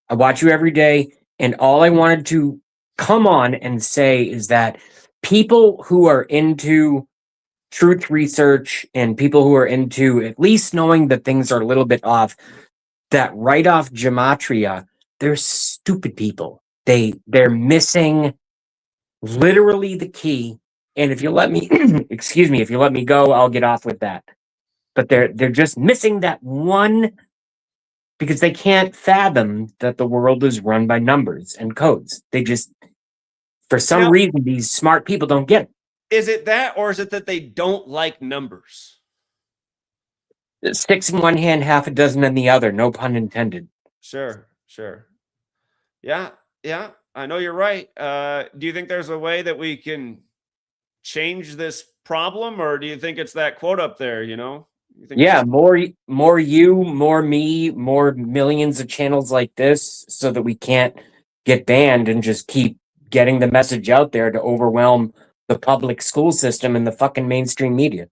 I watch you every day, and all I wanted to come on and say is that people who are into truth research and people who are into at least knowing that things are a little bit off, that write off gematria, they're stupid people. They're missing literally the key. And if you let me, excuse me, if you let me go, I'll get off with that. But they're just missing that one, because they can't fathom that the world is run by numbers and codes. They just, for some reason, these smart people don't get it. Is it that, or is it that they don't like numbers? 6 in one hand, half a dozen in the other. No pun intended. Sure. Yeah, I know you're right. Do you think there's a way that we can change this problem, or do you think it's that quote up there, you know? You think yeah, more you, more me, more millions of channels like this, so that we can't get banned and just keep getting the message out there to overwhelm the public school system and the fucking mainstream media.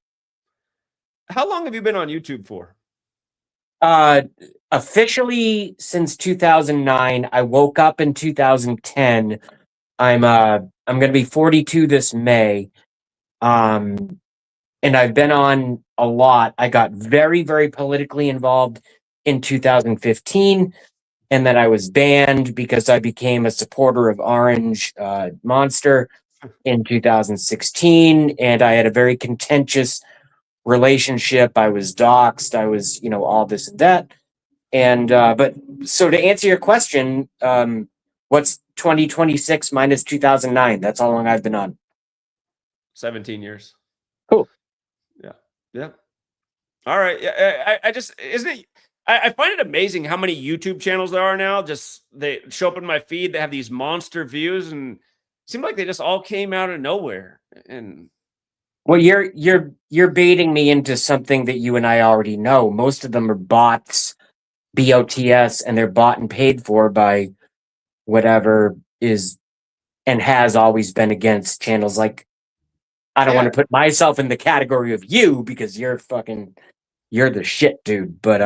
How long have you been on YouTube for? Officially since 2009. I woke up in 2010. I'm going to be 42 this May. And I've been on a lot. I got very, very politically involved in 2015, and then I was banned because I became a supporter of Orange Monster in 2016, and I had a very contentious relationship. I was doxxed. I was, all this and that. And but so to answer your question, what's 2026 minus 2009? That's how long I've been on. 17 years. Cool. Yeah. Yeah. All right. Yeah. I just, isn't it? I find it amazing how many YouTube channels there are now. Just they show up in my feed. They have these monster views, and it seemed like they just all came out of nowhere. And well, you're baiting me into something that you and I already know. Most of them are bots, BOTS, and they're bought and paid for by whatever is and has always been against channels like. I don't want to put myself in the category of you because you're the shit, dude. But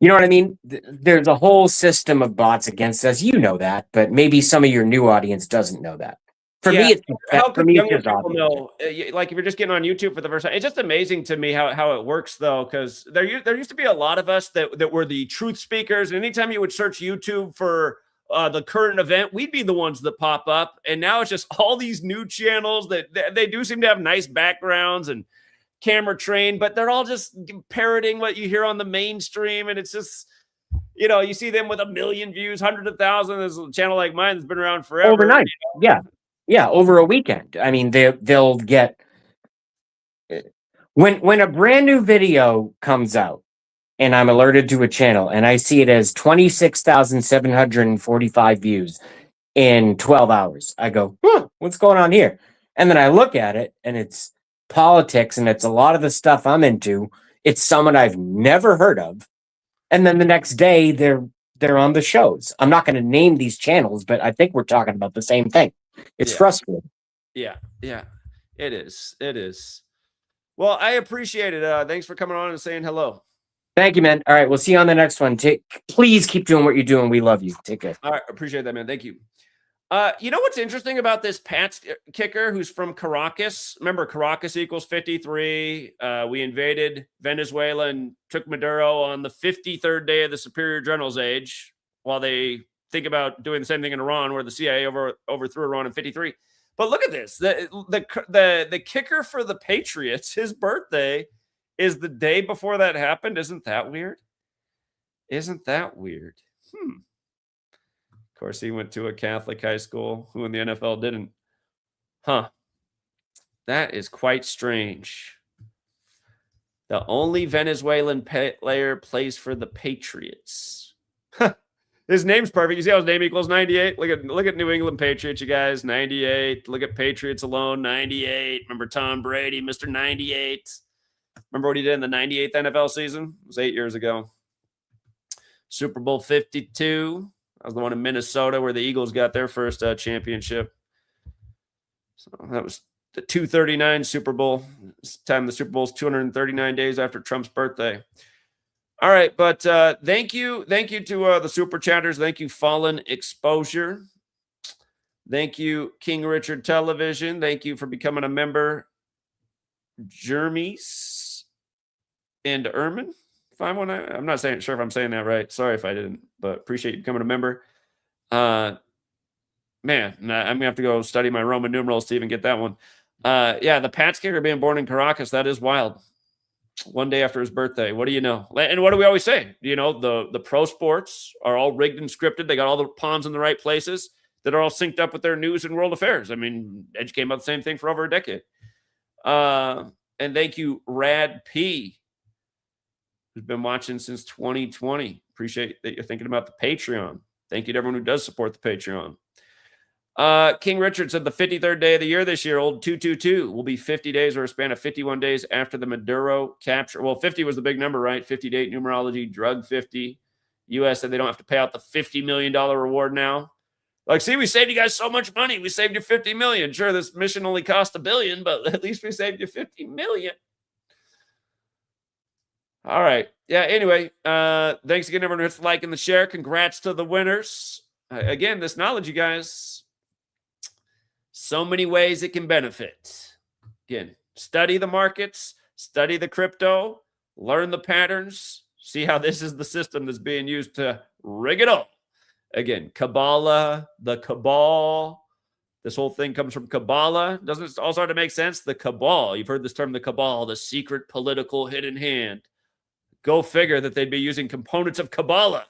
you know what I mean? There's a whole system of bots against us. You know that, but maybe some of your new audience doesn't know that. For me, it's how could younger it's people obvious. know? Like if you're just getting on YouTube for the first time, it's just amazing to me how it works though, because there used to be a lot of us that were the truth speakers, and anytime you would search YouTube for the current event, we'd be the ones that pop up, and now it's just all these new channels that they do seem to have nice backgrounds and camera trained, but they're all just parroting what you hear on the mainstream, and it's just. You see them with 1 million views, hundreds of thousands. There's a channel like mine that's been around forever. Overnight, yeah, over a weekend. I mean, they'll get when a brand new video comes out, and I'm alerted to a channel, and I see it as 26,745 views in 12 hours. I go, what's going on here? And then I look at it, and it's politics, and it's a lot of the stuff I'm into. It's someone I've never heard of. And then the next day, they're on the shows. I'm not going to name these channels, but I think we're talking about the same thing. It's frustrating. Yeah, it is. It is. Well, I appreciate it. Thanks for coming on and saying hello. Thank you, man. All right, we'll see you on the next one. Please keep doing what you're doing. We love you. Take care. All right, appreciate that, man. Thank you. You know what's interesting about this Pats kicker who's from Caracas? Remember, Caracas equals 53. We invaded Venezuela and took Maduro on the 53rd day of the Superior General's Age, while they think about doing the same thing in Iran, where the CIA overthrew Iran in 53. But look at this. The kicker for the Patriots, his birthday is the day before that happened. Isn't that weird? Isn't that weird? Of course, he went to a Catholic high school. Who in the NFL didn't? Huh. That is quite strange. The only Venezuelan player plays for the Patriots. His name's perfect. You see how his name equals 98? Look at New England Patriots, you guys. 98. Look at Patriots alone. 98. Remember Tom Brady, Mr. 98. Remember what he did in the 98th NFL season? It was 8 years ago. Super Bowl 52. That was the one in Minnesota where the Eagles got their first championship. So that was the 239 Super Bowl. This time the Super Bowl is 239 days after Trump's birthday. All right, but thank you to the super chatters. Thank you, Fallen Exposure. Thank you, King Richard Television. Thank you for becoming a member, Jermies and Ermin. I'm not sure if I'm saying that right. Sorry if I didn't, but appreciate you becoming a member. Man, I'm gonna have to go study my Roman numerals to even get that one. Yeah, the Pats kicker being born in Caracas, that is wild. One day after his birthday. What do you know? And what do we always say? The pro sports are all rigged and scripted. They got all the pawns in the right places that are all synced up with their news and world affairs. I mean, Edge came out the same thing for over a decade. And thank you, Rad P, who's been watching since 2020. Appreciate that you're thinking about the Patreon. Thank you to everyone who does support the Patreon. King Richard said the 53rd day of the year this year, old 222, will be 50 days or a span of 51 days after the Maduro capture. Well, 50 was the big number, right? 50-date numerology, drug 50. U.S. said they don't have to pay out the $50 million reward now. Like, see, we saved you guys so much money. We saved you $50 million. Sure, this mission only cost $1 billion, but at least we saved you $50 million. All right. Yeah. Anyway, thanks again, everyone who hits the like and the share. Congrats to the winners. Again, this knowledge, you guys, so many ways it can benefit. Again, study the markets, study the crypto, learn the patterns, see how this is the system that's being used to rig it all. Again, Kabbalah, the cabal. This whole thing comes from Kabbalah. Doesn't it all start to make sense? The cabal. You've heard this term, the cabal, the secret political hidden hand. Go figure that they'd be using components of Kabbalah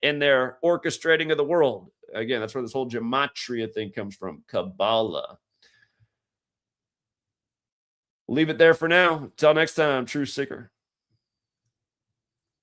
in their orchestrating of the world. Again, that's where this whole gematria thing comes from, Kabbalah. Leave it there for now. Until next time, True Seeker.